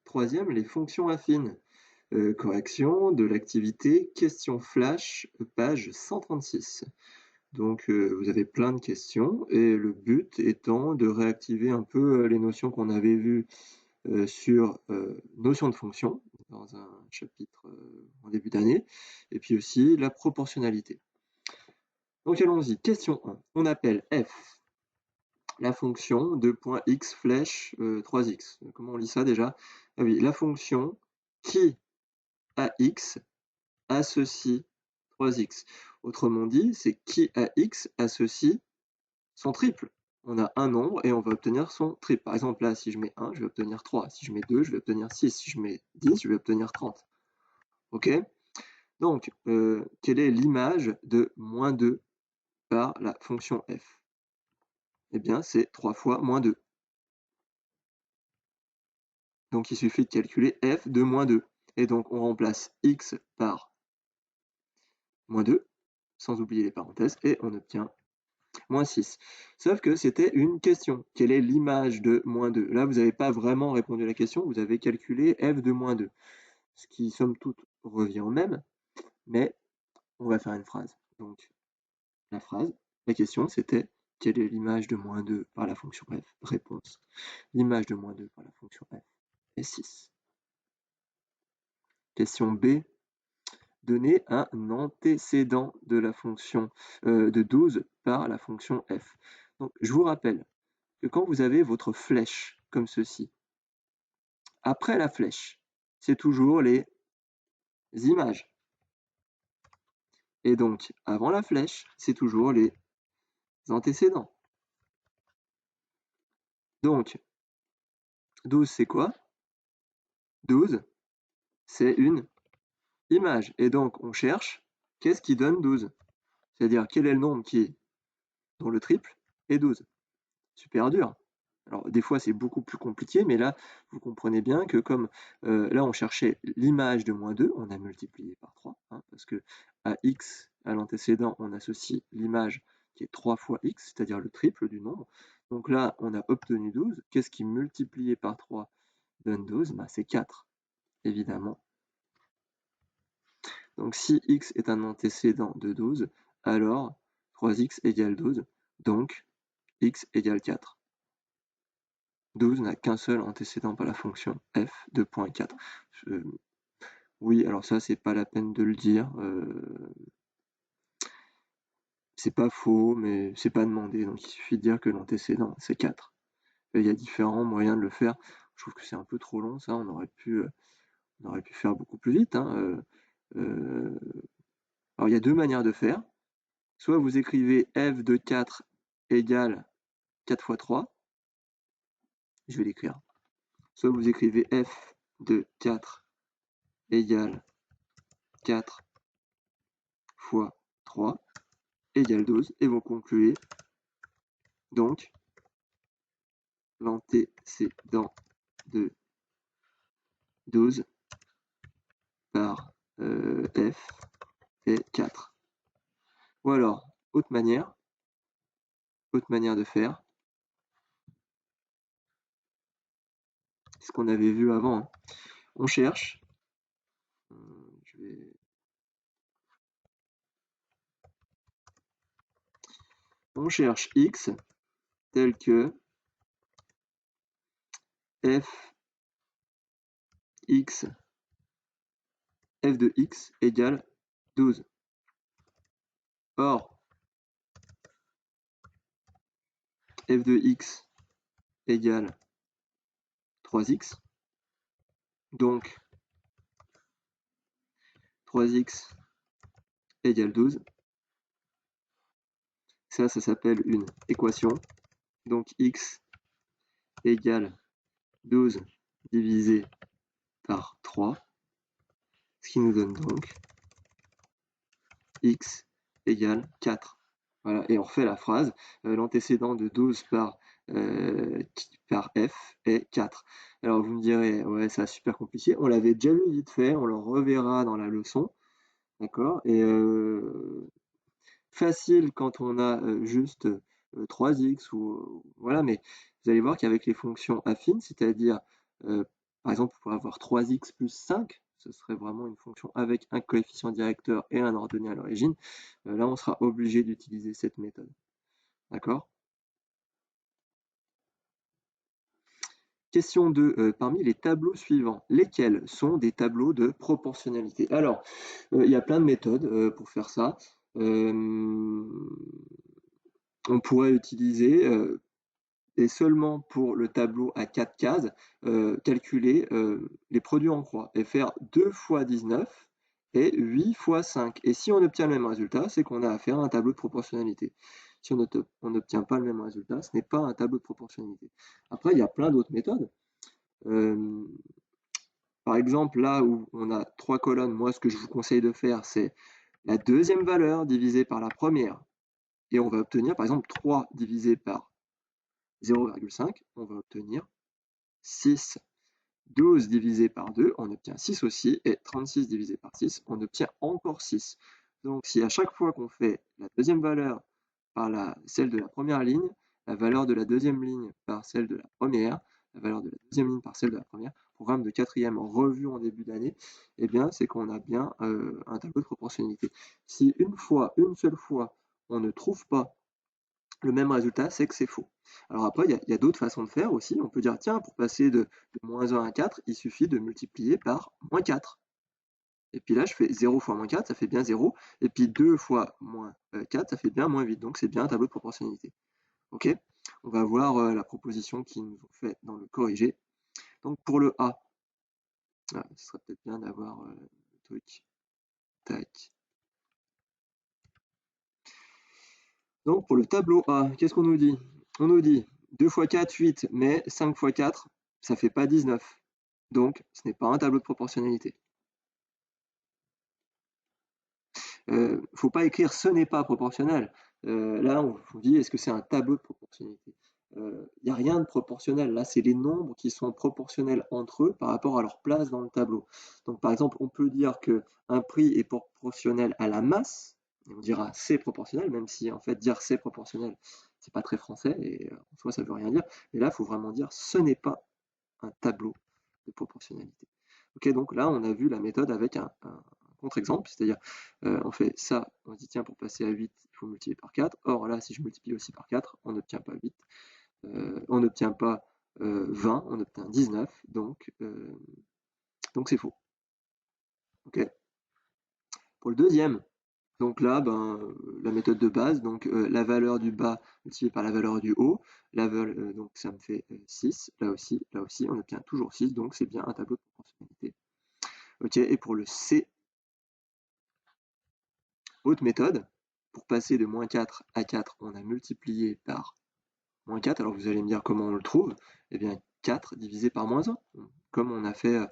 Troisième, les fonctions affines. Correction de l'activité, question flash, page 136. Donc vous avez plein de questions et le but étant de réactiver un peu les notions qu'on avait vues sur notion de fonction dans un chapitre en début d'année, et puis aussi la proportionnalité. Donc allons-y, question 1. On appelle f la fonction de point x flèche 3x. Comment on lit ça déjà? Ah oui, la fonction qui à x associe 3x. Autrement dit, c'est qui à x associe son triple. On a un nombre et on va obtenir son triple. Par exemple, là, si je mets 1, je vais obtenir 3. Si je mets 2, je vais obtenir 6. Si je mets 10, je vais obtenir 30. OK? Donc, quelle est l'image de moins 2 par la fonction f? Eh bien, c'est 3 fois moins 2. Donc, il suffit de calculer f de moins 2. Et donc, on remplace x par moins 2, sans oublier les parenthèses, et on obtient moins 6. Sauf que c'était une question. Quelle est l'image de moins 2? Là, vous n'avez pas vraiment répondu à la question, vous avez calculé f de moins 2. Ce qui, somme toute, revient au même, mais on va faire une phrase. Donc, la question, c'était quelle est l'image de moins 2 par la fonction f? Réponse. L'image de moins 2 par la fonction f est 6. Question B. Donner un antécédent de la fonction de 12 par la fonction f. Donc, je vous rappelle que quand vous avez votre flèche comme ceci, après la flèche, c'est toujours les images. Et donc, avant la flèche, c'est toujours les antécédents. Donc, 12, c'est quoi? 12, c'est une image. Et donc, on cherche qu'est-ce qui donne 12? C'est-à-dire, quel est le nombre dont le triple est 12? Super dur. Alors, des fois, c'est beaucoup plus compliqué, mais là, vous comprenez bien que comme là, on cherchait l'image de moins 2, on a multiplié par 3, hein, parce que à x, à l'antécédent, on associe l'image qui est 3 fois x, c'est-à-dire le triple du nombre. Donc là, on a obtenu 12. Qu'est-ce qui multiplié par 3 donne 12? Ben, c'est 4, évidemment. Donc si x est un antécédent de 12, alors 3x égale 12, donc x égale 4. 12 n'a qu'un seul antécédent par la fonction f de point 4. Oui, alors ça, c'est pas la peine de le dire. C'est pas faux, mais c'est pas demandé. Donc il suffit de dire que l'antécédent, c'est 4. Et il y a différents moyens de le faire. Je trouve que c'est un peu trop long, ça. On aurait pu faire beaucoup plus vite, hein. Alors il y a deux manières de faire. Soit vous écrivez f de 4 égale 4 fois 3. Je vais l'écrire. Soit vous écrivez f de 4 égale 4 fois 3 égale 12 et vous concluez donc l'antécédent de 12 par f est 4. Ou alors, autre manière de faire, ce qu'on avait vu avant, hein. On cherche, on cherche x tel que f de x égale 12. Or, f de x égale 3x. Donc, 3x égale 12. Ça s'appelle une équation. Donc, x égale 12 divisé par 3. Ce qui nous donne donc x égale 4. Voilà, et on refait la phrase. L'antécédent de 12 par f est 4. Alors vous me direz, ouais, c'est super compliqué. On l'avait déjà vu vite fait, on le reverra dans la leçon. D'accord? Et facile quand on a juste 3x, ou voilà, mais vous allez voir qu'avec les fonctions affines, c'est-à-dire Par exemple, on pourrait avoir 3x plus 5, ce serait vraiment une fonction avec un coefficient directeur et un ordonnée à l'origine. Là, on sera obligé d'utiliser cette méthode. D'accord? Question 2. Parmi les tableaux suivants, lesquels sont des tableaux de proportionnalité? Alors, il y a plein de méthodes pour faire ça. On pourrait utiliser, et seulement pour le tableau à 4 cases, calculer les produits en croix et faire 2 fois 19 et 8 fois 5. Et si on obtient le même résultat, c'est qu'on a affaire à un tableau de proportionnalité. Si on n'obtient pas le même résultat, ce n'est pas un tableau de proportionnalité. Après, il y a plein d'autres méthodes. Par exemple, là où on a 3 colonnes, moi ce que je vous conseille de faire, c'est la deuxième valeur divisée par la première. Et on va obtenir par exemple 3 divisé par 0,5, on va obtenir 6. 12 divisé par 2, on obtient 6 aussi, et 36 divisé par 6, on obtient encore 6. Donc si à chaque fois qu'on fait la deuxième valeur par celle de la première ligne, la valeur de la deuxième ligne par celle de la première, la valeur de la deuxième ligne par celle de la première, programme de quatrième revu en début d'année, eh bien c'est qu'on a bien un tableau de proportionnalité. Si une seule fois, on ne trouve pas le même résultat, c'est que c'est faux. Alors après, il y a d'autres façons de faire aussi. On peut dire, tiens, pour passer de moins 1 à 4, il suffit de multiplier par moins 4. Et puis là, je fais 0 fois moins 4, ça fait bien 0. Et puis 2 fois moins 4, ça fait bien moins 8. Donc c'est bien un tableau de proportionnalité. OK? On va voir la proposition qu'ils nous ont fait dans le corrigé. Donc pour le A, ce serait peut-être bien d'avoir le truc. Tac. Donc pour le tableau A, qu'est-ce qu'on nous dit? On nous dit 2 fois 4, 8, mais 5 fois 4, ça fait pas 19. Donc ce n'est pas un tableau de proportionnalité. Faut pas écrire ce n'est pas proportionnel. Là, on vous dit est-ce que c'est un tableau de proportionnalité? Il n'y a rien de proportionnel. Là, c'est les nombres qui sont proportionnels entre eux par rapport à leur place dans le tableau. Donc, par exemple, on peut dire qu'un prix est proportionnel à la masse, et on dira c'est proportionnel, même si en fait dire c'est proportionnel, c'est pas très français, et en soi, ça veut rien dire. Mais là, il faut vraiment dire ce n'est pas un tableau de proportionnalité. Ok, donc là, on a vu la méthode avec un contre-exemple, c'est-à-dire on fait ça, on se dit tiens, pour passer à 8, il faut multiplier par 4. Or là, si je multiplie aussi par 4, on n'obtient pas 8, on n'obtient pas 20, on obtient 19, donc c'est faux. Ok. Pour le deuxième, donc là, la méthode de base, donc la valeur du bas multipliée par la valeur du haut, donc ça me fait 6, là aussi, on obtient toujours 6, donc c'est bien un tableau de proportionnalité. Ok, et pour le C, autre méthode, pour passer de moins 4 à 4, on a multiplié par moins 4. Alors vous allez me dire comment on le trouve. Eh bien 4 divisé par moins 1, comme on a fait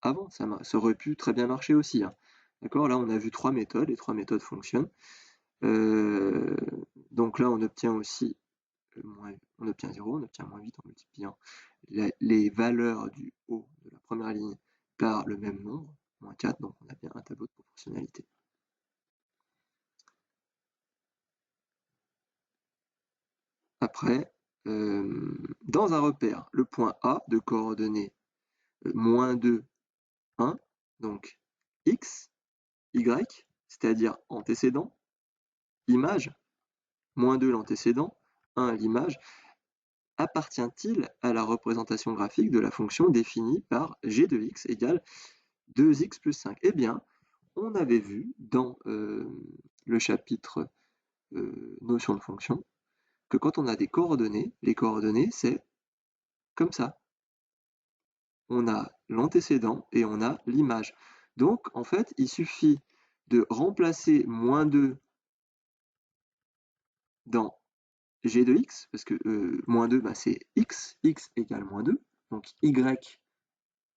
avant. Ça aurait pu très bien marcher aussi, hein. D'accord? Là, on a vu 3 méthodes, les 3 méthodes fonctionnent. Donc là, on obtient aussi on obtient 0, on obtient moins 8 en multipliant les valeurs du haut de la première ligne par le même nombre, moins 4, donc on a bien un tableau de proportionnalité. Après, dans un repère, le point A de coordonnées moins 2, 1, donc x, y, c'est-à-dire antécédent, image, moins 2 l'antécédent, 1 l'image, appartient-il à la représentation graphique de la fonction définie par g de x égale 2x plus 5? Eh bien, on avait vu dans le chapitre notion de fonction que quand on a des coordonnées, les coordonnées, c'est comme ça. On a l'antécédent et on a l'image. Donc, en fait, il suffit de remplacer moins 2 dans g de x, parce que moins 2, c'est x égale moins 2, donc y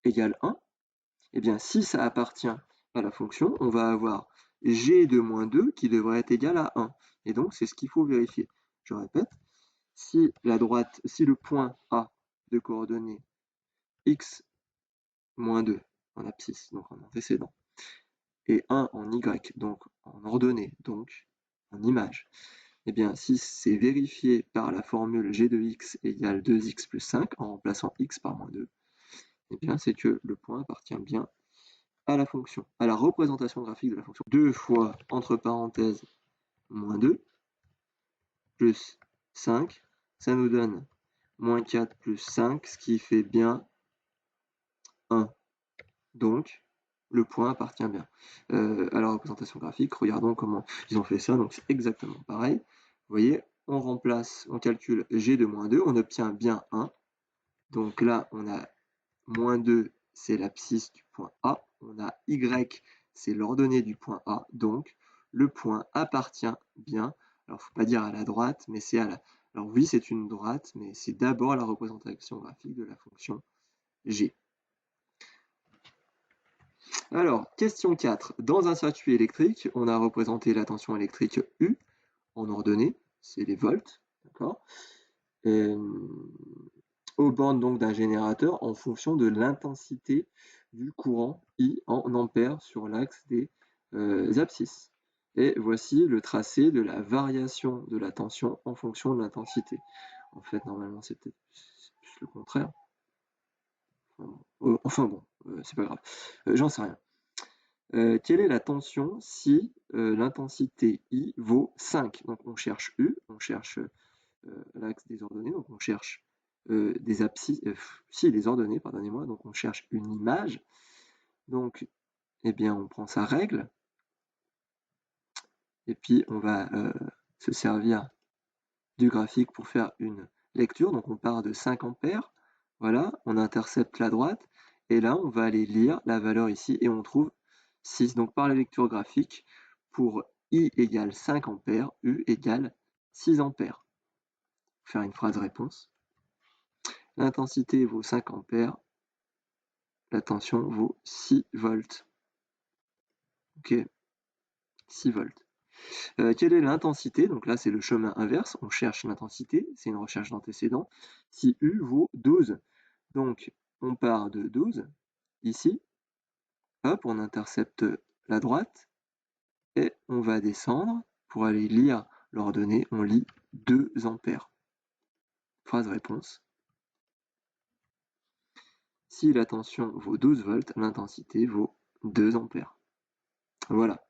égale 1. Et bien, si ça appartient à la fonction, on va avoir g de moins 2 qui devrait être égal à 1. Et donc, c'est ce qu'il faut vérifier. Je répète, si le point A de coordonnées x moins 2 en abscisse, donc en antécédent, et 1 en y, donc en ordonnée, donc en image, eh bien, si c'est vérifié par la formule g de x égale 2x plus 5, en remplaçant x par moins 2, Eh bien, c'est que le point appartient bien à la fonction, à la représentation graphique de la fonction. 2 fois, entre parenthèses, moins 2, plus 5, ça nous donne moins 4 plus 5, ce qui fait bien 1. Donc, le point appartient bien à la représentation graphique. Regardons comment ils ont fait ça. Donc, c'est exactement pareil. Vous voyez, on remplace, on calcule g de moins 2, on obtient bien 1. Donc là, on a moins 2, c'est l'abscisse du point A. On a y, c'est l'ordonnée du point A. Donc, le point appartient bien. Alors, il ne faut pas dire à la droite, mais c'est à la... Alors oui, c'est une droite, mais c'est d'abord la représentation graphique de la fonction g. Alors, question 4. Dans un circuit électrique, on a représenté la tension électrique U en ordonnée, c'est les volts, d'accord, aux bornes donc d'un générateur en fonction de l'intensité du courant I en ampères sur l'axe des abscisses. Et voici le tracé de la variation de la tension en fonction de l'intensité. En fait, normalement, c'est peut-être plus le contraire. Enfin bon, c'est pas grave. J'en sais rien. Quelle est la tension si l'intensité I vaut 5? Donc on cherche U, on cherche l'axe des ordonnées, donc on cherche des abscisses, si des ordonnées, pardonnez-moi, donc on cherche une image. Donc, eh bien, on prend sa règle, et puis on va se servir du graphique pour faire une lecture. Donc on part de 5 ampères, voilà, on intercepte la droite, et là on va aller lire la valeur ici, et on trouve 6. Donc par la lecture graphique, pour I égale 5 ampères, U égale 6 ampères. Faire une phrase réponse. L'intensité vaut 5 ampères, la tension vaut 6 volts. Ok, 6 volts. Quelle est l'intensité? Donc là, c'est le chemin inverse. On cherche l'intensité. C'est une recherche d'antécédent. Si U vaut 12. Donc, on part de 12, ici. Hop, on intercepte la droite. Et on va descendre. Pour aller lire l'ordonnée, on lit 2 ampères. Phrase réponse. Si la tension vaut 12 volts, l'intensité vaut 2 ampères. Voilà.